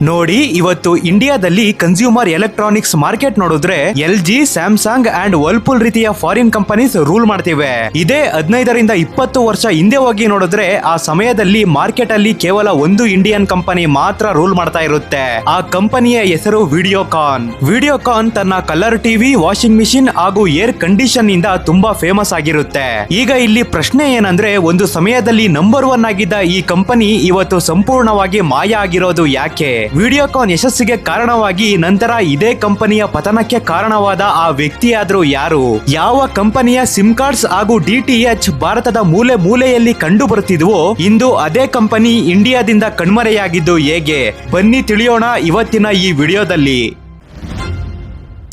ನೋಡಿ, ಇವತ್ತು ಇಂಡಿಯಾದಲ್ಲಿ ಕನ್ಸ್ಯೂಮರ್ ಎಲೆಕ್ಟ್ರಾನಿಕ್ಸ್ ಮಾರ್ಕೆಟ್ ನೋಡಿದ್ರೆ LG, ಸ್ಯಾಮ್ಸಂಗ್ ಅಂಡ್ ವರ್ಲ್ಪೂಲ್ ರೀತಿಯ ಫಾರಿನ್ ಕಂಪನೀಸ್ ರೂಲ್ ಮಾಡ್ತಿವೆ. ಇದೇ 15ರಿಂದ 20 ವರ್ಷ ಹಿಂದೆ ಹೋಗಿ ನೋಡಿದ್ರೆ ಆ ಸಮಯದಲ್ಲಿ ಮಾರ್ಕೆಟ್ ಅಲ್ಲಿ ಕೇವಲ ಒಂದು ಇಂಡಿಯನ್ ಕಂಪನಿ ಮಾತ್ರ ರೂಲ್ ಮಾಡ್ತಾ ಇರುತ್ತೆ. ಆ ಕಂಪನಿಯ ಹೆಸರು ವಿಡಿಯೋಕಾನ್. ವಿಡಿಯೋಕಾನ್ ತನ್ನ ಕಲರ್ ಟಿವಿ, ವಾಷಿಂಗ್ ಮಿಷಿನ್ ಹಾಗೂ ಏರ್ ಕಂಡೀಷನ್ ಇಂದ ತುಂಬಾ ಫೇಮಸ್ ಆಗಿರುತ್ತೆ. ಈಗ ಇಲ್ಲಿ ಪ್ರಶ್ನೆ ಏನಂದ್ರೆ, ಒಂದು ಸಮಯದಲ್ಲಿ ನಂಬರ್ 1 ಆಗಿದ್ದ ಈ ಕಂಪನಿ ಇವತ್ತು ಸಂಪೂರ್ಣವಾಗಿ ಮಾಯ ಆಗಿರೋದು ಯಾಕೆ? ವಿಡಿಯೋಕಾನ್ ಯಶಸ್ಸಿಗೆ ಕಾರಣವಾಗಿ ನಂತರ ಇದೇ ಕಂಪನಿಯ ಪತನಕ್ಕೆ ಕಾರಣವಾದ ಆ ವ್ಯಕ್ತಿಯಾದ್ರೂ ಯಾರು? ಯಾವ ಕಂಪನಿಯ ಸಿಮ್ ಕಾರ್ಡ್ಸ್ ಹಾಗೂ DTH ಭಾರತದ ಮೂಲೆ ಮೂಲೆಯಲ್ಲಿ ಕಂಡು ಬರುತ್ತಿದ್ವೋ ಇಂದು ಅದೇ ಕಂಪನಿ ಇಂಡಿಯಾದಿಂದ ಕಣ್ಮರೆಯಾಗಿದ್ದು ಹೇಗೆ? ಬನ್ನಿ ತಿಳಿಯೋಣ ಇವತ್ತಿನ ಈ ವಿಡಿಯೋದಲ್ಲಿ.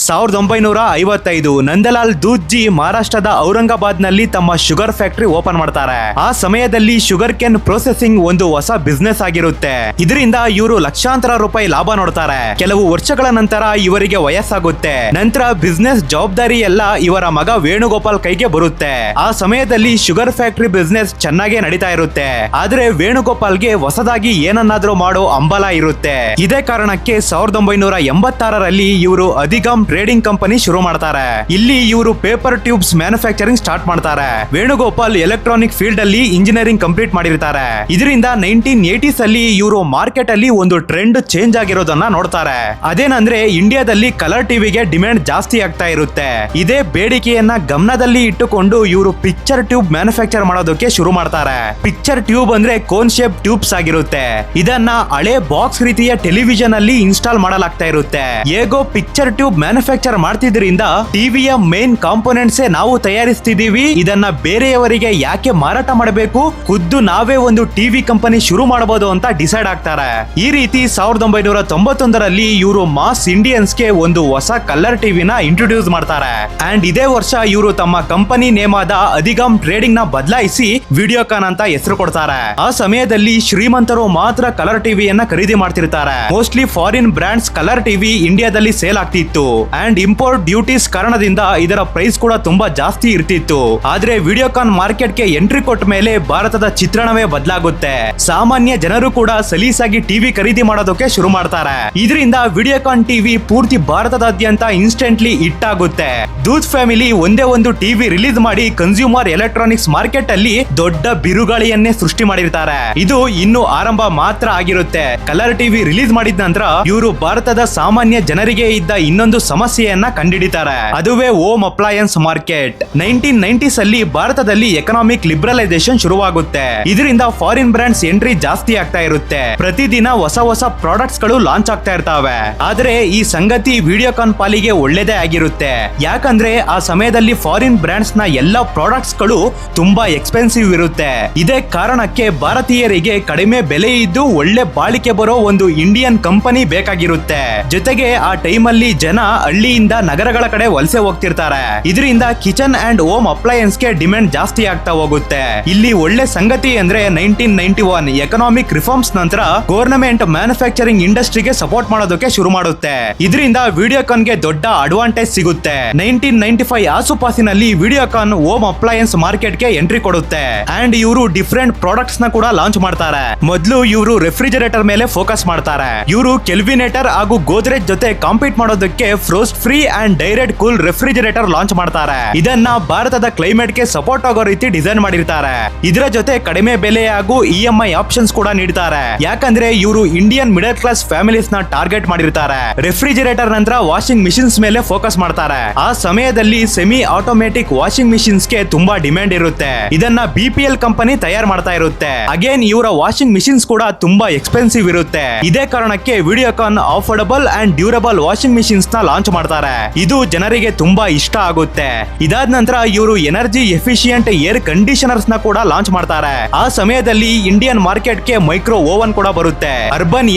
1955 ನಂದಲಾಲ್ ದೂದ್ಜಿ ಮಹಾರಾಷ್ಟ್ರದ ಔರಂಗಾಬಾದ್ ನಲ್ಲಿ ತಮ್ಮ ಶುಗರ್ ಫ್ಯಾಕ್ಟರಿ ಓಪನ್ ಮಾಡ್ತಾರೆ. ಆ ಸಮಯದಲ್ಲಿ ಶುಗರ್ ಕೇನ್ ಪ್ರೊಸೆಸಿಂಗ್ ಒಂದು ಹೊಸ ಬಿಸ್ನೆಸ್ ಆಗಿರುತ್ತೆ. ಇದರಿಂದ ಇವರು ಲಕ್ಷಾಂತರ ರೂಪಾಯಿ ಲಾಭ ನೋಡ್ತಾರೆ. ಕೆಲವು ವರ್ಷಗಳ ನಂತರ ಇವರಿಗೆ ವಯಸ್ಸಾಗುತ್ತೆ. ನಂತರ ಬಿಸ್ನೆಸ್ ಜವಾಬ್ದಾರಿ ಎಲ್ಲ ಇವರ ಮಗ ವೇಣುಗೋಪಾಲ್ ಕೈಗೆ ಬರುತ್ತೆ. ಆ ಸಮಯದಲ್ಲಿ ಶುಗರ್ ಫ್ಯಾಕ್ಟರಿ ಬಿಸ್ನೆಸ್ ಚೆನ್ನಾಗೇ ನಡೀತಾ ಇರುತ್ತೆ. ಆದ್ರೆ ವೇಣುಗೋಪಾಲ್ಗೆ ಹೊಸದಾಗಿ ಏನನ್ನಾದ್ರೂ ಮಾಡೋ ಹಂಬಲ ಇರುತ್ತೆ. ಇದೇ ಕಾರಣಕ್ಕೆ 1986ರಲ್ಲಿ ಇವರು ಅಧಿಗಮ್ ಟ್ರೇಡಿಂಗ್ ಕಂಪನಿ ಶುರು ಮಾಡ್ತಾರೆ. ಇಲ್ಲಿ ಇವರು ಪೇಪರ್ ಟ್ಯೂಬ್ಸ್ ಮ್ಯಾನುಫ್ಯಾಕ್ಚರಿಂಗ್ ಸ್ಟಾರ್ಟ್ ಮಾಡ್ತಾರೆ. ವೇಣುಗೋಪಾಲ್ ಎಲೆಕ್ಟ್ರಾನಿಕ್ ಫೀಲ್ಡ್ ಅಲ್ಲಿ ಇಂಜಿನಿಯರಿಂಗ್ ಕಂಪ್ಲೀಟ್ ಮಾಡಿರ್ತಾರೆ. ಇದರಿಂದ 1980s ಅಲ್ಲಿ ಇವರು ಮಾರ್ಕೆಟ್ ಅಲ್ಲಿ ಒಂದು ಟ್ರೆಂಡ್ ಚೇಂಜ್ ಆಗಿರೋದನ್ನ ನೋಡ್ತಾರೆ. ಅದೇನಂದ್ರೆ ಇಂಡಿಯಾದಲ್ಲಿ ಕಲರ್ ಟಿವಿಗೆ ಡಿಮ್ಯಾಂಡ್ ಜಾಸ್ತಿ ಆಗ್ತಾ ಇರುತ್ತೆ. ಇದೇ ಬೇಡಿಕೆಯನ್ನ ಗಮನದಲ್ಲಿ ಇಟ್ಟುಕೊಂಡು ಇವರು ಪಿಕ್ಚರ್ ಟ್ಯೂಬ್ ಮ್ಯಾನುಫ್ಯಾಕ್ಚರ್ ಮಾಡೋದಕ್ಕೆ ಶುರು ಮಾಡ್ತಾರೆ. ಪಿಕ್ಚರ್ ಟ್ಯೂಬ್ ಅಂದ್ರೆ ಕೋನ್ ಶೇಪ್ ಟ್ಯೂಬ್ಸ್ ಆಗಿರುತ್ತೆ. ಇದನ್ನ ಹಳೆ ಬಾಕ್ಸ್ ರೀತಿಯ ಟೆಲಿವಿಷನ್ ಅಲ್ಲಿ ಇನ್ಸ್ಟಾಲ್ ಮಾಡಲಾಗ್ತಾ ಇರುತ್ತೆ. ಹೇಗೋ ಪಿಕ್ಚರ್ ಟ್ಯೂಬ್ ಮ್ಯಾನುಫ್ಯಾಕ್ಚರ್ ಮಾಡ್ತಿದ್ರಿಂದ ಟಿವಿಯ ಮೇನ್ ಕಾಂಪೋನೆಂಟ್ಸ್ ನಾವು ತಯಾರಿಸ್ತಿದೀವಿ, ಇದನ್ನ ಬೇರೆಯವರಿಗೆ ಯಾಕೆ ಮಾರಾಟ ಮಾಡಬೇಕು, ಖುದ್ದು ನಾವೇ ಒಂದು ಟಿವಿ ಕಂಪನಿ ಶುರು ಮಾಡಬಹುದು ಅಂತ ಡಿಸೈಡ್ ಆಗ್ತಾರೆ. ಈ ರೀತಿ 1991ರಲ್ಲಿ ಇವರು ಮಾಸ್ ಇಂಡಿಯನ್ಸ್ಗೆ ಒಂದು ಹೊಸ ಕಲರ್ ಟಿವಿನ ಇಂಟ್ರೊಡ್ಯೂಸ್ ಮಾಡ್ತಾರೆ. ಅಂಡ್ ಇದೇ ವರ್ಷ ಇವರು ತಮ್ಮ ಕಂಪನಿ ನೇಮ್ ಆದ ಅಧಿಗಮ್ ಟ್ರೇಡಿಂಗ್ ನ ಬದಲಾಯಿಸಿ ವಿಡಿಯೋಕಾನ್ ಅಂತ ಹೆಸರು ಕೊಡ್ತಾರೆ. ಆ ಸಮಯದಲ್ಲಿ ಶ್ರೀಮಂತರು ಮಾತ್ರ ಕಲರ್ ಟಿವಿಯನ್ನ ಖರೀದಿ ಮಾಡ್ತಿರ್ತಾರೆ. Mostly foreign brands colour TV ಇಂಡಿಯಾದಲ್ಲಿ ಸೇಲ್ ಆಗ್ತಿತ್ತು. ಅಂಡ್ ಇಂಪೋರ್ಟ್ ಡ್ಯೂಟೀಸ್ ಕಾರಣದಿಂದ ಇದರ ಪ್ರೈಸ್ ಕೂಡ ತುಂಬಾ ಜಾಸ್ತಿ ಇರ್ತಿತ್ತು. ಆದ್ರೆ ವಿಡಿಯೋಕಾನ್ ಮಾರ್ಕೆಟ್ಗೆ ಎಂಟ್ರಿ ಕೊಟ್ಟ ಮೇಲೆ ಭಾರತದ ಚಿತ್ರಣವೇ ಬದಲಾಗುತ್ತೆ. ಸಾಮಾನ್ಯ ಜನರು ಕೂಡ ಸಲೀಸಾಗಿ ಟಿವಿ ಖರೀದಿ ಮಾಡೋದಕ್ಕೆ ಶುರು ಮಾಡ್ತಾರೆ. ಇದರಿಂದ ವಿಡಿಯೋಕಾನ್ ಟಿವಿ ಪೂರ್ತಿ ಭಾರತದಾದ್ಯಂತ ಇನ್ಸ್ಟೆಂಟ್ಲಿ ಹಿಟ್ ಆಗುತ್ತೆ. ದೂತ್ ಫ್ಯಾಮಿಲಿ ಒಂದೇ ಒಂದು ಟಿವಿ ರಿಲೀಸ್ ಮಾಡಿ ಕನ್ಸ್ಯೂಮರ್ ಎಲೆಕ್ಟ್ರಾನಿಕ್ಸ್ ಮಾರ್ಕೆಟ್ ಅಲ್ಲಿ ದೊಡ್ಡ ಬಿರುಗಾಳಿಯನ್ನೇ ಸೃಷ್ಟಿ ಮಾಡಿರ್ತಾರೆ. ಇದು ಇನ್ನು ಆರಂಭ ಮಾತ್ರ ಆಗಿರುತ್ತೆ. ಕಲರ್ ಟಿವಿ ರಿಲೀಸ್ ಮಾಡಿದ ನಂತರ ಇವರು ಭಾರತದ ಸಾಮಾನ್ಯ ಜನರಿಗೆ ಇದ್ದ ಇನ್ನೊಂದು ಸಮಸ್ಯೆಯನ್ನ ಕಂಡುಹಿಡಿತಾರೆ. ಅದುವೇ ಹೋಮ್ ಅಪ್ಲಯನ್ಸ್ ಮಾರ್ಕೆಟ್. 1990s ಅಲ್ಲಿ ಭಾರತದಲ್ಲಿ ಎಕನಾಮಿಕ್ ಲಿಬರಲೈಸೇಷನ್ ಶುರುವಾಗುತ್ತೆ. ಇದರಿಂದ ಫಾರಿನ್ ಬ್ರಾಂಡ್ಸ್ ಎಂಟ್ರಿ ಜಾಸ್ತಿ ಆಗ್ತಾ ಇರುತ್ತೆ. ಪ್ರತಿದಿನ ಹೊಸ ಹೊಸ ಪ್ರಾಡಕ್ಟ್ಸ್ ಗಳು ಲಾಂಚ್ ಆಗ್ತಾ ಇರ್ತಾವೆ. ಆದ್ರೆ ಈ ಸಂಗತಿ ವಿಡಿಯೋಕಾನ್ ಪಾಲಿಗೆ ಒಳ್ಳೇದೇ ಆಗಿರುತ್ತೆ. ಯಾಕಂದ್ರೆ ಆ ಸಮಯದಲ್ಲಿ ಫಾರಿನ್ ಬ್ರಾಂಡ್ಸ್ ನ ಎಲ್ಲಾ ಪ್ರಾಡಕ್ಟ್ಸ್ ಗಳು ತುಂಬಾ ಎಕ್ಸ್ಪೆನ್ಸಿವ್ ಇರುತ್ತೆ. ಇದೇ ಕಾರಣಕ್ಕೆ ಭಾರತೀಯರಿಗೆ ಕಡಿಮೆ ಬೆಲೆ ಇದ್ದು ಒಳ್ಳೆ ಬಾಳಿಕೆ ಬರೋ ಒಂದು ಇಂಡಿಯನ್ ಕಂಪನಿ ಬೇಕಾಗಿರುತ್ತೆ. ಜೊತೆಗೆ ಆ ಟೈಮ್ ಅಲ್ಲಿ ಜನ ಹಳ್ಳಿಯಿಂದ ನಗರಗಳ ಕಡೆ ವಲಸೆ ಹೋಗ್ತಿರ್ತಾರೆ. ಇದರಿಂದ ಕಿಚನ್ ಅಂಡ್ ಹೋಮ್ ಅಪ್ಲಯನ್ಸ್ ಗೆ ಡಿಮ್ಯಾಂಡ್ ಜಾಸ್ತಿ ಆಗ್ತಾ ಹೋಗುತ್ತೆ. ಇಲ್ಲಿ ಒಳ್ಳೆ ಸಂಗತಿ ಅಂದ್ರೆ 1991 ಎಕನಾಮಿಕ್ ರಿಫಾರ್ಮ್ಸ್ ನಂತರ ಗವರ್ನಮೆಂಟ್ ಮ್ಯಾನುಫ್ಯಾಕ್ಚರಿಂಗ್ ಇಂಡಸ್ಟ್ರಿಗೆ ಸಪೋರ್ಟ್ ಮಾಡೋದಕ್ಕೆ ಶುರು ಮಾಡುತ್ತೆ. ಇದರಿಂದ ವಿಡಿಯೋಕಾನ್ ಗೆ ದೊಡ್ಡ ಅಡ್ವಾಂಟೇಜ್ ಸಿಗುತ್ತೆ. 1995 ಆಸುಪಾಸಿನಲ್ಲಿ ವಿಡಿಯೋಕಾನ್ ಹೋಮ್ ಅಪ್ಲಯನ್ಸ್ ಮಾರ್ಕೆಟ್ ಗೆ ಎಂಟ್ರಿ ಕೊಡುತ್ತೆ. ಅಂಡ್ ಇವರು ಡಿಫರೆಂಟ್ ಪ್ರಾಡಕ್ಟ್ಸ್ ನ ಕೂಡ ಲಾಂಚ್ ಮಾಡ್ತಾರೆ. ಮೊದಲು ಇವರು ರೆಫ್ರಿಜರೇಟರ್ ಮೇಲೆ ಫೋಕಸ್ ಮಾಡ್ತಾರೆ. ಇವರು ಕೆಲ್ವಿನೇಟರ್ ಹಾಗೂ ಗೋದ್ರೇಜ್ ಜೊತೆ ಕಾಂಪೀಟ್ ಮಾಡೋದಕ್ಕೆ frost free and direct cool refrigerator launch ಮಾಡ್ತಾರೆ. ಇದನ್ನ ಭಾರತದ ಕ್ಲೈಮೇಟ್ ಗೆ ಸಪೋರ್ಟ್ ಆಗೋ ರೀತಿ ಡಿಸೈನ್ ಮಾಡಿರ್ತಾರೆ. ಇದರ ಜೊತೆ ಕಡಿಮೆ ಬೆಲೆ ಹಾಗೂ EMI ಆಪ್ಷನ್ಸ್ ಕೂಡ ನೀಡ್ತಾರೆ. ಯಾಕಂದ್ರೆ ಇವರು ಇಂಡಿಯನ್ ಮಿಡಲ್ ಕ್ಲಾಸ್ ಫ್ಯಾಮಿಲೀಸ್ ನ ಟಾರ್ಗೆಟ್ ಮಾಡಿರ್ತಾರೆ. ರೆಫ್ರಿಜರೇಟರ್ ನಂತರ ವಾಷಿಂಗ್ ಮಿಷಿನ್ಸ್ ಮೇಲೆ ಫೋಕಸ್ ಮಾಡ್ತಾರೆ. ಆ ಸಮಯದಲ್ಲಿ ಸೆಮಿ ಆಟೋಮೆಟಿಕ್ ವಾಷಿಂಗ್ ಮಿಷಿನ್ಸ್ ಗೆ ತುಂಬಾ ಡಿಮ್ಯಾಂಡ್ ಇರುತ್ತೆ. ಇದನ್ನ BPL ಕಂಪನಿ ತಯಾರು ಮಾಡ್ತಾ ಇರುತ್ತೆ. ಅಗೇನ್ ಇವರ ವಾಷಿಂಗ್ ಮಿಷಿನ್ಸ್ ಕೂಡ ತುಂಬಾ ಎಕ್ಸ್ಪೆನ್ಸಿವ್ ಇರುತ್ತೆ. ಇದೇ ಕಾರಣಕ್ಕೆ Videocon affordable and durable washing machines ನ ಲಾಂಚ್ ಮಾಡ್ತಾರೆ. ಇದು ಜನರಿಗೆ ತುಂಬಾ ಇಷ್ಟ ಆಗುತ್ತೆ. ಇದಾದ ನಂತರ ಇವರು ಎನರ್ಜಿ ಎಫಿಷಿಯಂಟ್ ಏರ್ ಕಂಡೀಷನರ್ಸ್ ನ ಕೂಡ ಲಾಂಚ್ ಮಾಡ್ತಾರೆ. ಆ ಸಮಯದಲ್ಲಿ ಇಂಡಿಯನ್ ಮಾರ್ಕೆಟ್ ಗೆ ಮೈಕ್ರೋ ಓವನ್ ಕೂಡ ಬರುತ್ತೆ. ಅರ್ಬನ್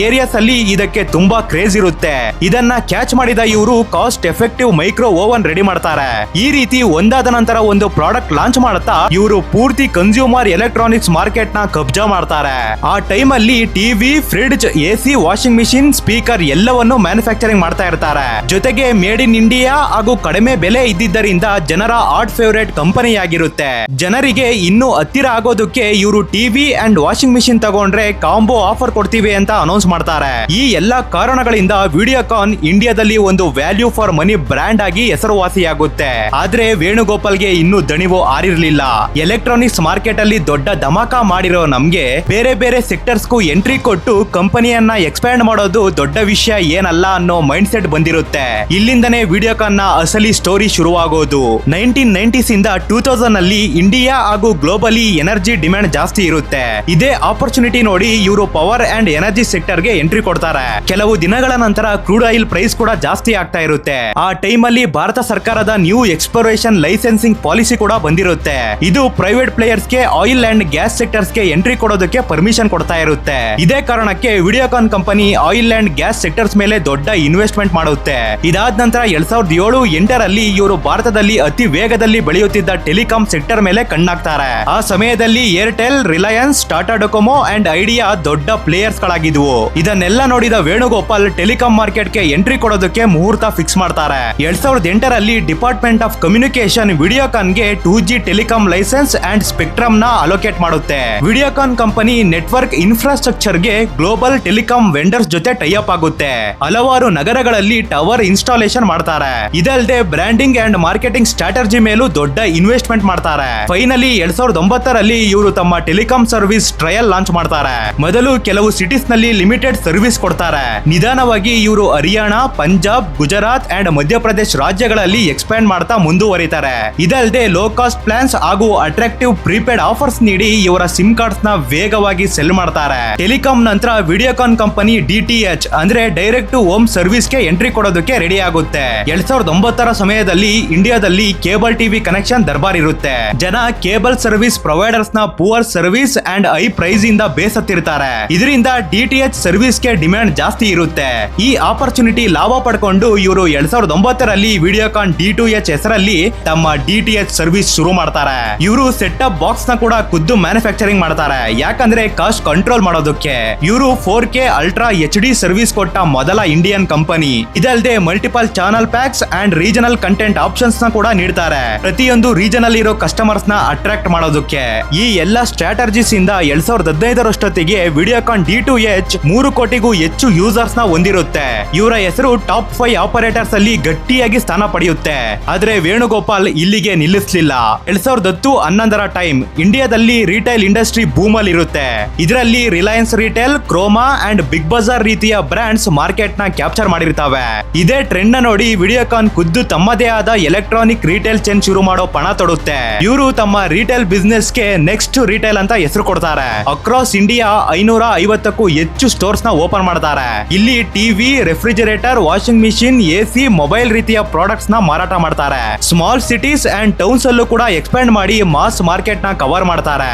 ಏರಿಯಾಸ್ ಅಲ್ಲಿ ಇದಕ್ಕೆ ತುಂಬಾ ಕ್ರೇಜ್ ಇರುತ್ತೆ. ಇದನ್ನ ಕ್ಯಾಚ್ ಮಾಡಿದ ಇವರು cost effective micro oven ready ready ಮಾಡ್ತಾರೆ. ಈ ರೀತಿ ಒಂದಾದ ನಂತರ ಒಂದು ಪ್ರಾಡಕ್ಟ್ ಲಾಂಚ್ ಮಾಡುತ್ತಾ ಇವರು ಪೂರ್ತಿ ಕನ್ಸ್ಯೂಮರ್ ಎಲೆಕ್ಟ್ರಾನಿಕ್ಸ್ ಮಾರ್ಕೆಟ್ ನ ಕಬ್ಜಾ ಮಾಡ್ತಾರೆ. ಆ ಟೈಮ್ ಅಲ್ಲಿ TV, fridge, AC, washing machine, speaker ಎಲ್ಲವನ್ನು ಮ್ಯಾನುಫ್ಯಾಕ್ಚರಿಂಗ್ ಮಾಡ್ತಾ ಇರ್ತಾರೆ. ಜೊತೆಗೆ ಮೇಡ್ ಇನ್ ಇಂಡಿಯಾ ಹಾಗೂ ಕಡಿಮೆ ಬೆಲೆ ಇದ್ದಿದ್ದರಿಂದ ಜನರ ಹಾಟ್ ಫೇವರೇಟ್ ಕಂಪನಿ ಆಗಿರುತ್ತೆ. ಜನರಿಗೆ ಇನ್ನೂ ಹತ್ತಿರ ಆಗೋದಕ್ಕೆ ಇವರು ಟಿವಿ ಅಂಡ್ ವಾಷಿಂಗ್ ಮಿಷಿನ್ ತಗೊಂಡ್ರೆ ಕಾಂಬೋ ಆಫರ್ ಕೊಡ್ತೀವಿ ಅಂತ ಅನೌನ್ಸ್ ಮಾಡ್ತಾರೆ. ಈ ಎಲ್ಲಾ ಕಾರಣಗಳಿಂದ ವಿಡಿಯೋಕಾನ್ ಇಂಡಿಯಾದಲ್ಲಿ ಒಂದು ವ್ಯಾಲ್ಯೂ ಫಾರ್ ಮನಿ ಬ್ರ್ಯಾಂಡ್ ಆಗಿ ಹೆಸರುವಾಸಿಯಾಗುತ್ತೆ. ಆದ್ರೆ ವೇಣುಗೋಪಾಲ್ಗೆ ಇನ್ನೂ ದಣಿವು ಆರಿರ್ಲಿಲ್ಲ. ಎಲೆಕ್ಟ್ರಾನಿಕ್ಸ್ ಮಾರ್ಕೆಟ್ ಅಲ್ಲಿ ದೊಡ್ಡ ಧಮಾಕ ಮಾಡಿರೋ ನಮ್ಗೆ ಬೇರೆ ಬೇರೆ ಸೆಕ್ಟರ್ಸ್ ಗೂ ಎಂಟ್ರಿ ಕೊಟ್ಟು ಕಂಪನಿಯನ್ನ ಎಕ್ಸ್ಪ್ಯಾಂಡ್ ಮಾಡೋದು ದೊಡ್ಡ ವಿಷಯ ಏನಲ್ಲ ಅನ್ನೋ ಮೈಂಡ್ ಸೆಟ್ ಬಂದಿರುತ್ತೆ. ಇಲ್ಲಿಂದನೇ ವಿಡಿಯೋಕಾನ್ ನ ಅಸಲಿ ಸ್ಟೋರಿ ಶುರುವಾಗೋದು. 1990s ಇಂದ 2000 ಅಲ್ಲಿ ಇಂಡಿಯಾ ಹಾಗೂ ಗ್ಲೋಬಲಿ ಎನರ್ಜಿ ಡಿಮ್ಯಾಂಡ್ ಜಾಸ್ತಿ ಇರುತ್ತೆ. ಇದೇ ಆಪರ್ಚುನಿಟಿ ನೋಡಿ ಇವರು ಪವರ್ ಅಂಡ್ ಎನರ್ಜಿ ಸೆಕ್ಟರ್ ಗೆ ಎಂಟ್ರಿ ಕೊಡ್ತಾರೆ. ಕೆಲವು ದಿನಗಳ ನಂತರ ಕ್ರೂಡ್ ಆಯಿಲ್ ಪ್ರೈಸ್ ಕೂಡ ಜಾಸ್ತಿ ಆಗ್ತಾ ಇರುತ್ತೆ. ಆ ಟೈಮ್ ಅಲ್ಲಿ ಭಾರತ ಸರ್ಕಾರದ ನ್ಯೂ ಎಕ್ಸ್ಪ್ಲೋರೇಷನ್ ಲೈಸೆನ್ಸಿಂಗ್ ಪಾಲಿಸಿ ಕೂಡ ಬಂದಿರುತ್ತೆ. ಇದು ಪ್ರೈವೇಟ್ ಪ್ಲೇಯರ್ಸ್ ಗೆ ಆಯಿಲ್ ಅಂಡ್ ಗ್ಯಾಸ್ ಸೆಕ್ಟರ್ಸ್ ಗೆ ಎಂಟ್ರಿ ಕೊಡೋದಕ್ಕೆ ಪರ್ಮಿಷನ್ ಕೊಡ್ತಾ ಇರುತ್ತೆ. ಇದೇ ಕಾರಣಕ್ಕೆ Videocon company oil and gas sectors ಮೇಲೆ ದೊಡ್ಡ ಇನ್ವೆಸ್ಟ್ಮೆಂಟ್ ಮಾಡುತ್ತೆ. ಇದಾದ ನಂತರ 2007-8ರಲ್ಲಿ ಇವರು ಭಾರತದಲ್ಲಿ ಅತಿ ವೇಗದಲ್ಲಿ ಬೆಳೆಯುತ್ತಿದ್ದ ಟೆಲಿಕಾಂ ಸೆಕ್ಟರ್ ಮೇಲೆ ಕಣ್ಣಾಕ್ತಾರೆ. ಆ ಸಮಯದಲ್ಲಿ Airtel, Reliance, Tata Docomo and Idea ದೊಡ್ಡ ಪ್ಲೇಯರ್ಸ್ ಗಳಾಗಿದ್ವು. ಇದನ್ನೆಲ್ಲ ನೋಡಿದ ವೇಣುಗೋಪಾಲ್ ಟೆಲಿಕಾಂ ಮಾರ್ಕೆಟ್ ಗೆ ಎಂಟ್ರಿ ಕೊಡೋದಕ್ಕೆ ಮುಹೂರ್ತ ಫಿಕ್ಸ್ ಮಾಡ್ತಾರೆ. 2008ರಲ್ಲಿ ಡಿಪಾರ್ಟ್ಮೆಂಟ್ ಆಫ್ ಕಮ್ಯುನಿಕೇಶನ್ ವಿಡಿಯೋಕಾನ್ ಗೆ 2G telecom license and spectrum ನ ಅಲೋಕೇಟ್ ಮಾಡುತ್ತೆ. ವಿಡಿಯೋಕಾನ್ ಕಂಪನಿ ನೆಟ್ವರ್ಕ್ ಇನ್ಫ್ರಾಸ್ಟ್ರಕ್ಚರ್ ಗೆ ಗ್ಲೋಬಲ್ ಟೆಲಿಕಾಂ ವೆಂಡರ್ಸ್ ಜೊತೆ ಟೈ ಅಪ್ ಆಗುತ್ತೆ. ಹಲವಾರು ನಗರಗಳಲ್ಲಿ ಟವರ್ ಇನ್ಸ್ಟಾಲೇಷನ್ ಮಾಡ್ತಾರೆ. ಇದಲ್ಲದೆ ಬ್ರಾಂಡಿಂಗ್ ಅಂಡ್ ಮಾರ್ಕೆಟಿಂಗ್ ಸ್ಟ್ರಾಟಜಿ ಮೇಲೂ ದೊಡ್ಡ ಇನ್ವೆಸ್ಟ್ಮೆಂಟ್ ಮಾಡ್ತಾರೆ. ಫೈನಲಿ 2009ರಲ್ಲಿ ಇವರು ತಮ್ಮ ಟೆಲಿಕಾಂ ಸರ್ವಿಸ್ ಟ್ರಯಲ್ ಲಾಂಚ್ ಮಾಡ್ತಾರೆ. ಮೊದಲು ಕೆಲವು ಸಿಟೀಸ್ ನಲ್ಲಿ ಲಿಮಿಟೆಡ್ ಸರ್ವಿಸ್ ಕೊಡ್ತಾರೆ. ನಿಧಾನವಾಗಿ ಇವರು ಹರಿಯಾಣ, ಪಂಜಾಬ್, ಗುಜರಾತ್ ಅಂಡ್ ಮಧ್ಯಪ್ರದೇಶ ರಾಜ್ಯಗಳಲ್ಲಿ ಎಕ್ಸ್ಪ್ಯಾಂಡ್ ಮಾಡ್ತಾ ಮುಂದುವರಿತಾರೆ. ಇದಲ್ಲದೆ ಲೋ ಕಾಸ್ಟ್ ಪ್ಲಾನ್ಸ್ ಹಾಗೂ ಅಟ್ರಾಕ್ಟಿವ್ ಪ್ರೀಪೇಡ್ ಆಫರ್ಸ್ ನೀಡಿ ಇವರ ಸಿಮ್ ಕಾರ್ಡ್ಸ್ ನ ವೇಗವಾಗಿ ಸೆಲ್ ಮಾಡ್ತಾರೆ. ಟೆಲಿಕಾಂ ನಂತರ ವಿಡಿಯೋಕಾನ್ ಕಂಪನಿ DTH ಅಂದ್ರೆ ಡೈರೆಕ್ಟ್ ಟು ಹೋಮ್ ಸರ್ವಿಸ್ ಗೆ ಎಂಟ್ರಿ ಕೊಡೋದಕ್ಕೆ ರೆಡಿ ಆಗುತ್ತೆ. 2009ರ ಸಮಯದಲ್ಲಿ ಇಂಡಿಯಾದಲ್ಲಿ ಕೇಬಲ್ ಟಿವಿ ಕನೆಕ್ಷನ್ ದರ್ಬಾರ್ ಇರುತ್ತೆ. ಜನ ಕೇಬಲ್ ಸರ್ವಿಸ್ ಪ್ರೊವೈಡರ್ಸ್ ನ poor service and high price ಇಂದ ಬೇಸತ್ತಿರ್ತಾರೆ. ಇದರಿಂದ DTH ಸರ್ವಿಸ್ ಗೆ ಡಿಮ್ಯಾಂಡ್ ಜಾಸ್ತಿ ಇರುತ್ತೆ. ಈ ಆಪರ್ಚುನಿಟಿ ಲಾಭ ಪಡ್ಕೊಂಡು ಇವರು 2009ರಲ್ಲಿ ವಿಡಿಯೋಕಾನ್ D2H ಹೆಸರಲ್ಲಿ ತಮ್ಮ DTH ಸರ್ವಿಸ್ ಶುರು ಮಾಡ್ತಾರೆ. ಇವರು ಸೆಟ್ ಅಪ್ ಬಾಕ್ಸ್ ನ ಕೂಡ ಖುದ್ದು ಮ್ಯಾನುಫ್ಯಾಕ್ಚರಿಂಗ್ ಮಾಡ್ತಾರೆ. ಯಾಕಂದ್ರೆ ಕಾಸ್ಟ್ ಕಂಟ್ರೋಲ್ ಮಾಡೋದಕ್ಕೆ. ಇವರು 4K ಅಲ್ಟ್ರಾ HD ಸರ್ವಿಸ್ ಕೊಟ್ಟ ಮೊದಲ ಇಂಡಿಯನ್ ಕಂಪನಿ. ಇದಲ್ಲದೆ multiple channel packs and regional content options ನ ಕೂಡ ನೀಡ್ತಾರೆ. ಪ್ರತಿಯೊಂದು ರೀಜನ್ ಅಲ್ಲಿ ಇರೋ ಕಸ್ಟಮರ್ಸ್ ನ ಅಟ್ರಾಕ್ಟ್ ಮಾಡೋದಕ್ಕೆ. ಈ ಎಲ್ಲಾ ಸ್ಟ್ರಾಟಜಿಸ್ ಇಂದ 2015ರಷ್ಟೊತ್ತಿಗೆ ವಿಡಿಯೋಕಾನ್ D2H 3 ಕೋಟಿಗೂ ಹೆಚ್ಚು ಯೂಸರ್ಸ್ ನ ಹೊಂದಿರುತ್ತೆ. ಇವರ ಹೆಸರು ಟಾಪ್ 5 ಆಪರೇಟರ್ಸ್ ಅಲ್ಲಿ ಗಟ್ಟಿಯಾಗಿ ಸ್ಥಾನ ಪಡೆಯುತ್ತೆ. ಆದ್ರೆ ವೇಣುಗೋಪಾಲ್ ಇಲ್ಲಿಗೆ ನಿಲ್ಲಿಸಲಿಲ್ಲ. 2010-11ರ ಟೈಮ್ ಇಂಡಿಯಾದಲ್ಲಿ ರಿಟೇಲ್ ಇಂಡಸ್ಟ್ರಿ ಬೂಮ್ ಅಲ್ಲಿ ಇರುತ್ತೆ. ಇದರಲ್ಲಿ Reliance retail, Croma and big Bazaar ರೀತಿಯ ಬ್ರಾಂಡ್ಸ್ ಮಾರ್ಕೆಟ್ ನ ಕ್ಯಾಪ್ಚರ್ ಮಾಡಿರ್ತಾವೆ. ಇದೇ ಟ್ರೆಂಡ್ ನ ನೋಡಿ ವಿಡಿಯೋಕಾನ್ ಖುದ್ದು ತಮ್ಮದೇ ಆದ ಎಲೆಕ್ಟ್ರಾನಿಕ್ ರಿಟೇಲ್ ಚೇನ್ ಶುರು ಮಾಡೋ ಪಣ ತೊಡುತ್ತೆ. ಇವರು ತಮ್ಮ ರಿಟೇಲ್ ಬಿಸ್ನೆಸ್ ಗೆ ನೆಕ್ಸ್ಟ್ ರಿಟೇಲ್ ಅಂತ ಹೆಸರು ಕೊಡ್ತಾರೆ. ಅಕ್ರಾಸ್ ಇಂಡಿಯಾ 550ಕ್ಕೂ ಹೆಚ್ಚು ಸ್ಟೋರ್ಸ್ ನ ಓಪನ್ ಮಾಡ್ತಾರೆ. ಇಲ್ಲಿ TV, refrigerator, washing machine, AC, mobile ರೀತಿಯ ಪ್ರಾಡಕ್ಟ್ಸ್ ನ ಮಾರಾಟ ಮಾಡ್ತಾರೆ. ಸ್ಮಾಲ್ ಸಿಟೀಸ್ ಅಂಡ್ ಟೌನ್ಸ್ ಅಲ್ಲೂ ಕೂಡ ಎಕ್ಸ್ಪ್ಯಾಂಡ್ ಮಾಡಿ ಮಾಸ್ ಮಾರ್ಕೆಟ್ ನ ಕವರ್ ಮಾಡ್ತಾರೆ.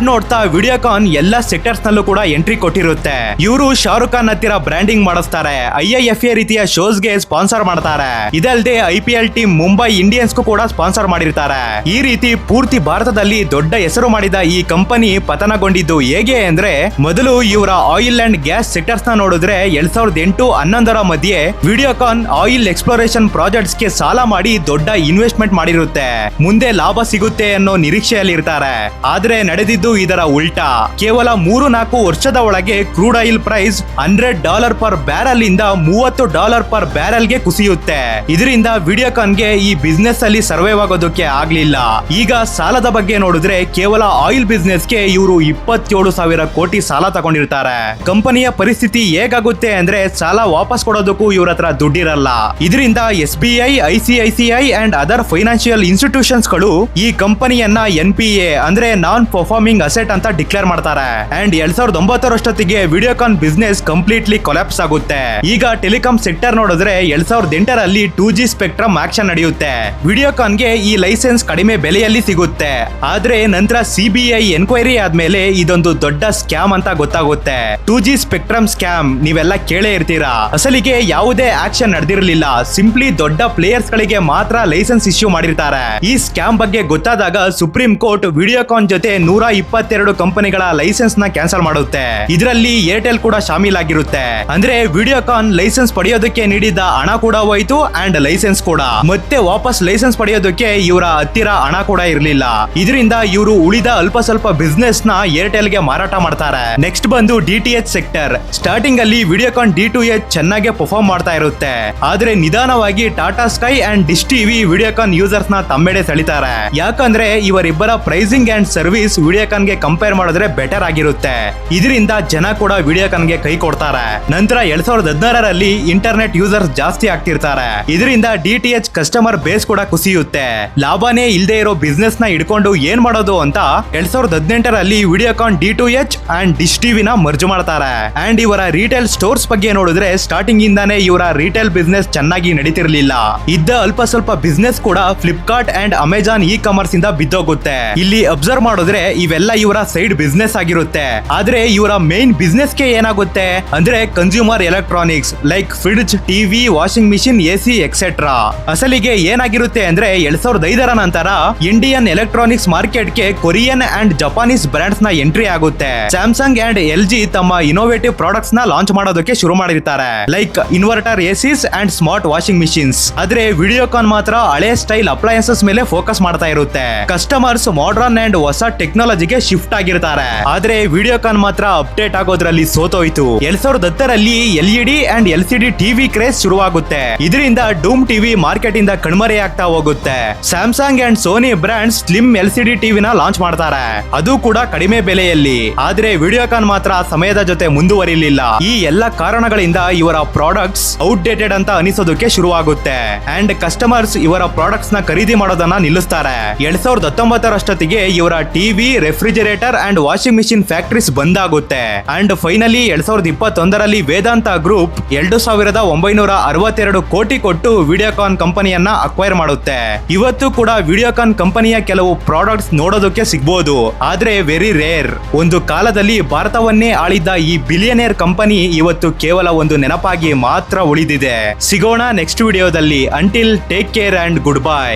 ನೋಡ್ತಾ ವಿಡಿಯೋಕಾನ್ ಎಲ್ಲಾ ಸೆಕ್ಟರ್ಸ್ ನಲ್ಲೂ ಕೂಡ ಎಂಟ್ರಿ ಕೊಟ್ಟಿರುತ್ತೆ. ಇವರು ಶಾರುಖ್ ಖಾನ್ ಹತ್ತಿರ ಬ್ರಾಂಡಿಂಗ್ ಮಾಡಿಸ್ತಾರೆ. IIFA ರೀತಿಯ ಶೋಸ್ ಗೆ ಸ್ಪಾನ್ಸರ್ ಮಾಡ್ತಾರೆ. ಇದಲ್ಲದೆ IPL ಟೀಮ್ ಮುಂಬೈ ಇಂಡಿಯನ್ಸ್ ಕೂಡ ಸ್ಪಾನ್ಸರ್ ಮಾಡಿರ್ತಾರೆ. ಈ ರೀತಿ ಪೂರ್ತಿ ಭಾರತದಲ್ಲಿ ದೊಡ್ಡ ಹೆಸರು ಮಾಡಿದ ಈ ಕಂಪನಿ ಪತನಗೊಂಡಿದ್ದು ಹೇಗೆ ಅಂದ್ರೆ, ಮೊದಲು ಇವರ ಆಯಿಲ್ ಅಂಡ್ ಗ್ಯಾಸ್ ಸೆಕ್ಟರ್ಸ್ ನ ನೋಡಿದ್ರೆ 2008-11ರ ಮಧ್ಯೆ ವಿಡಿಯೋಕಾನ್ ಆಯಿಲ್ ಎಕ್ಸ್ಪ್ಲೋರೇಷನ್ ಪ್ರಾಜೆಕ್ಟ್ಸ್ ಗೆ ಸಾಲ ಮಾಡಿ ದೊಡ್ಡ ಇನ್ವೆಸ್ಟ್ಮೆಂಟ್ ಮಾಡಿರುತ್ತೆ. ಮುಂದೆ ಲಾಭ ಸಿಗುತ್ತೆ ಅನ್ನೋ ನಿರೀಕ್ಷೆಯಲ್ಲಿ ಇರ್ತಾರೆ. ಆದ್ರೆ ನಡೆದಿದ್ದು ಇದರ ಉಲ್ಟಾ. ಕೇವಲ 3-4 ವರ್ಷದ ಒಳಗೆ crude oil price $100 per barrel ಇಂದ $30 ಪರ್ ಬ್ಯಾರಲ್ ಗೆ ಕುಸಿಯುತ್ತೆ. ಇದರಿಂದ ವಿಡಿಯೋಕಾನ್ ಗೆ ಈ ಬಿಸ್ನೆಸ್ ಅಲ್ಲಿ ಸರ್ವೈವ್ ಆಗೋದಕ್ಕೆ ಆಗ್ಲಿಲ್ಲ. ಈಗ ಸಾಲದ ಬಗ್ಗೆ ನೋಡಿದ್ರೆ ಕೇವಲ ಆಯಿಲ್ ಬಿಸ್ನೆಸ್ ಗೆ ಇವರು 27,000 ಕೋಟಿ ಸಾಲ ತಗೊಂಡಿರ್ತಾರೆ. ಕಂಪನಿಯ ಪರಿಸ್ಥಿತಿ ಹೇಗಾಗುತ್ತೆ ಅಂದ್ರೆ ಸಾಲ ವಾಪಸ್ ಕೊಡೋದಕ್ಕೂ ಇವ್ರ ಹತ್ರ ದುಡ್ಡಿರಲ್ಲ. ಇದರಿಂದ SBI, ICICI and other financial institutions ಗಳು ಈ ಕಂಪನಿಯನ್ನ NPA ಅಂದ್ರೆ ನಾನ್ ಪರ್ಫಾರ್ಮಿಂಗ್ ಅಸೆಟ್ ಅಂತ ಡಿಕ್ಲೇರ್ ಮಾಡ್ತಾರೆ. ಅಂಡ್ 2009ರಷ್ಟೊತ್ತಿಗೆ ವಿಡಿಯೋಕಾನ್ ಬಿಸ್ನೆಸ್ ಕಂಪ್ಲೀಟ್ಲಿ ಕೊಲಾಪ್ಸ್ ಆಗುತ್ತೆ. ಈಗ ಟೆಲಿಕಾಂ ಸೆಕ್ಟರ್ ನೋಡಿದ್ರೆ 2008ರಲ್ಲಿ 2G ಸ್ಪೆಕ್ಟ್ರಮ್ ಆಕ್ಷನ್ ನಡೆಯುತ್ತೆ. ವಿಡಿಯೋಕಾನ್ ಗೆ ಈ ಲೈಸೆನ್ಸ್ ಕಡಿಮೆ ಬೆಲೆಯಲ್ಲಿ ಸಿಗುತ್ತೆ. ಆದ್ರೆ ನಂತರ CBI ಎನ್ಕ್ವೈರಿ ಆದ್ಮೇಲೆ ಇದೊಂದು ದೊಡ್ಡ ಸ್ಕ್ಯಾಮ್ ಅಂತ ಗೊತ್ತಾಗುತ್ತೆ. 2G ಸ್ಪೆಕ್ಟ್ರಮ್ ಸ್ಕ್ಯಾಮ್ ನೀವೆಲ್ಲ ಕೇಳೇ ಇರ್ತೀರಾ. ಅಸಲಿಗೆ ಯಾವುದೇ ಆಕ್ಷನ್ ನಡೆದಿರಲಿಲ್ಲ. ಸಿಂಪ್ಲಿ ದೊಡ್ಡ ಪ್ಲೇಯರ್ಸ್ ಮಕ್ಕಳಿಗೆ ಮಾತ್ರ ಲೈಸೆನ್ಸ್ ಇಶ್ಯೂ ಮಾಡಿರ್ತಾರೆ. ಈ ಸ್ಕ್ಯಾಮ್ ಬಗ್ಗೆ ಗೊತ್ತಾದಾಗ ಸುಪ್ರೀಂ ಕೋರ್ಟ್ ವಿಡಿಯೋಕಾನ್ ಜೊತೆ 122 ಕಂಪನಿಗಳ ಲೈಸೆನ್ಸ್ ನ ಕ್ಯಾನ್ಸಲ್ ಮಾಡುತ್ತೆ. ಇದರಲ್ಲಿ ಏರ್ಟೆಲ್ ಕೂಡ ಶಾಮೀಲಾಗಿರುತ್ತೆ. ಅಂದ್ರೆ ವಿಡಿಯೋಕಾನ್ ಲೈಸೆನ್ಸ್ ಪಡೆಯೋದಕ್ಕೆ ನೀಡಿದ ಹಣ ಕೂಡ ಹೋಯ್ತು ಅಂಡ್ ಲೈಸೆನ್ಸ್ ಕೂಡ. ಮತ್ತೆ ವಾಪಸ್ ಲೈಸೆನ್ಸ್ ಪಡೆಯೋದಕ್ಕೆ ಇವರ ಹತ್ತಿರ ಹಣ ಕೂಡ ಇರಲಿಲ್ಲ. ಇದರಿಂದ ಇವರು ಉಳಿದ ಅಲ್ಪ ಸ್ವಲ್ಪ ಬಿಸ್ನೆಸ್ ನ ಏರ್ಟೆಲ್ ಗೆ ಮಾರಾಟ ಮಾಡ್ತಾರೆ. ನೆಕ್ಸ್ಟ್ ಬಂದು DTH ಸೆಕ್ಟರ್. ಸ್ಟಾರ್ಟಿಂಗ್ ಅಲ್ಲಿ ವಿಡಿಯೋಕಾನ್ D2H ಚೆನ್ನಾಗಿ ಪರ್ಫಾರ್ಮ್ ಮಾಡ್ತಾ ಇರುತ್ತೆ. ಆದ್ರೆ ನಿಧಾನವಾಗಿ Tata sky and dish TV Videocon users ನ ತಮ್ಮೆಡೆ ಸೆಳಿತಾರೆ. ಯಾಕಂದ್ರೆ ಇವರಿಬ್ಬರ ಪ್ರೈಸಿಂಗ್ ಅಂಡ್ ಸರ್ವಿಸ್ ವಿಡಿಯೋಕಾನ್ ಗೆ ಕಂಪೇರ್ ಮಾಡಿದ್ರೆ ಬೆಟರ್ ಆಗಿರುತ್ತೆ. ಇದರಿಂದ ಜನ ಕೂಡ ವಿಡಿಯೋಕಾನ್ ಗೆ ಕೈ ಕೊಡ್ತಾರೆ. ನಂತರ 2016ರಲ್ಲಿ ಇಂಟರ್ನೆಟ್ ಯೂಸರ್ಸ್ ಜಾಸ್ತಿ ಆಗ್ತಿರ್ತಾರೆ. ಇದರಿಂದ DTH ಕಸ್ಟಮರ್ ಬೇಸ್ ಕೂಡ ಕುಸಿಯುತ್ತೆ. ಲಾಭನೇ ಇಲ್ಲದೆ ಇರೋ ಬಿಸ್ನೆಸ್ ನ ಇಟ್ಕೊಂಡು ಏನ್ ಮಾಡೋದು ಅಂತ 2018ರಲ್ಲಿ ವಿಡಿಯೋಕಾನ್ D2H ಅಂಡ್ ಡಿಶ್ ಟಿವಿನ ಮರ್ಜ್ ಮಾಡ್ತಾರೆ. ಅಂಡ್ ಇವರ ರಿಟೇಲ್ ಸ್ಟೋರ್ಸ್ ಬಗ್ಗೆ ನೋಡಿದ್ರೆ ಸ್ಟಾರ್ಟಿಂಗ್ ಇಂದಾನೆ ಇವರ ರಿಟೇಲ್ ಬಿಸ್ನೆಸ್ ಚೆನ್ನಾಗಿ ನಡೀತಿರ್ಲಿಲ್ಲ. ಇದ್ದ ಅಲ್ಪ ಸ್ವಲ್ಪ ಬಿಸ್ನೆಸ್ ಕೂಡ Flipkart and Amazon E commerce ಇಂದ ಬಿದ್ದೋಗುತ್ತೆ. ಇಲ್ಲಿ ಅಬ್ಸರ್ವ್ ಮಾಡಿದ್ರೆ ಇವೆಲ್ಲ ಇವರ ಸೈಡ್ ಬಿಸ್ನೆಸ್ ಆಗಿರುತ್ತೆ. ಆದ್ರೆ ಇವರ ಮೇನ್ ಬಿಸ್ನೆಸ್ ಗೆ ಏನಾಗುತ್ತೆ ಅಂದ್ರೆ consumer electronics like fridge, TV, washing machine, AC etcetera. ಅಸಲಿಗೆ ಏನಾಗಿರುತ್ತೆ ಅಂದ್ರೆ 2005ರ ನಂತರ ಇಂಡಿಯನ್ ಎಲೆಕ್ಟ್ರಾನಿಕ್ಸ್ ಮಾರ್ಕೆಟ್ ಗೆ ಕೊರಿಯನ್ ಅಂಡ್ ಜಪಾನೀಸ್ ಬ್ರಾಂಡ್ಸ್ ನ ಎಂಟ್ರಿ ಆಗುತ್ತೆ. ಸ್ಯಾಮ್ಸಂಗ್ ಅಂಡ್ LG ತಮ್ಮ ಇನೋವೇಟಿವ್ ಪ್ರಾಡಕ್ಟ್ಸ್ ನ ಲಾಂಚ್ ಮಾಡೋದಕ್ಕೆ ಶುರು ಮಾಡಿರ್ತಾರೆ. Like inverter ACs and smart washing machines. ಆದ್ರೆ ವಿಡಿಯೋಕಾನ್ ಮಾತ್ರ ಹಳೆ ಸ್ಟೈಲ್ ಅಪ್ಲಯನ್ಸಸ್ ಮೇಲೆ ಫೋಕಸ್ ಮಾಡ್ತಾ ಇರುತ್ತೆ. ಕಸ್ಟಮರ್ಸ್ ಮಾಡರ್ನ್ ಅಂಡ್ ಹೊಸ ಟೆಕ್ನಾಲಜಿಗೆ ಶಿಫ್ಟ್ ಆಗಿರ್ತಾರೆ. ಆದ್ರೆ ವಿಡಿಯೋಕಾನ್ ಮಾತ್ರ ಅಪ್ಡೇಟ್ ಆಗೋದ್ರಲ್ಲಿ ಸೋತೋಯ್ತು. 2010ರಲ್ಲಿ LED and LCD TV craze ಶುರುವಾಗುತ್ತೆ. ಇದರಿಂದ ಡೂಮ್ ಟಿವಿ ಮಾರ್ಕೆಟ್ ಇಂದ ಕಣ್ಮರೆ ಆಗ್ತಾ ಹೋಗುತ್ತೆ. Samsung and Sony brand slim LCD ಟಿವಿನ ಲಾಂಚ್ ಮಾಡ್ತಾರೆ. ಅದು ಕೂಡ ಕಡಿಮೆ ಬೆಲೆಯಲ್ಲಿ. ಆದ್ರೆ ವಿಡಿಯೋಕಾನ್ ಮಾತ್ರ ಸಮಯದ ಜೊತೆ ಮುಂದುವರಿಲಿಲ್ಲ. ಈ ಎಲ್ಲ ಕಾರಣಗಳಿಂದ ಇವರ ಪ್ರಾಡಕ್ಟ್ಸ್ ಔಟ್ಡೇಟೆಡ್ ಅಂತ ಅನಿಸೋದಕ್ಕೆ ಶುರುವಾಗುತ್ತೆ. ಅಂಡ್ ಕಸ್ಟಮರ್ಸ್ ಇವರ ಪ್ರಾಡಕ್ಟ್ಸ್ ನ ಖರೀದಿ ಮಾಡೋದನ್ನ ನಿಲ್ಲಿಸ್ತಾರೆ. 2019ರಷ್ಟೊತ್ತಿಗೆ ಇವರ TV, refrigerator and washing machine factories ಬಂದಾಗುತ್ತೆ. ಅಂಡ್ ಫೈನಲಿ 2021ರಲ್ಲಿ ವೇದಾಂತ ಗ್ರೂಪ್ 2962 ಕೋಟಿ ಕೊಟ್ಟು ವಿಡಿಯೋಕಾನ್ ಕಂಪನಿಯನ್ನ ಅಕ್ವೈರ್ ಮಾಡುತ್ತೆ. ಇವತ್ತು ಕೂಡ ವಿಡಿಯೋಕಾನ್ ಕಂಪನಿಯ ಕೆಲವು ಪ್ರಾಡಕ್ಟ್ಸ್ ನೋಡೋದಕ್ಕೆ ಸಿಗ್ಬೋದು. ಆದ್ರೆ ವೆರಿ ರೇರ್. ಒಂದು ಕಾಲದಲ್ಲಿ ಭಾರತವನ್ನೇ ಆಳಿದ್ದ ಈ ಬಿಲಿಯನೇರ್ ಕಂಪನಿ ಇವತ್ತು ಕೇವಲ ಒಂದು ನೆನಪಾಗಿ ಮಾತ್ರ ಉಳಿದಿದೆ. ಸಿಗೋಣ ನೆಕ್ಸ್ಟ್ ವಿಡಿಯೋದಲ್ಲಿ. Until take care and good bye.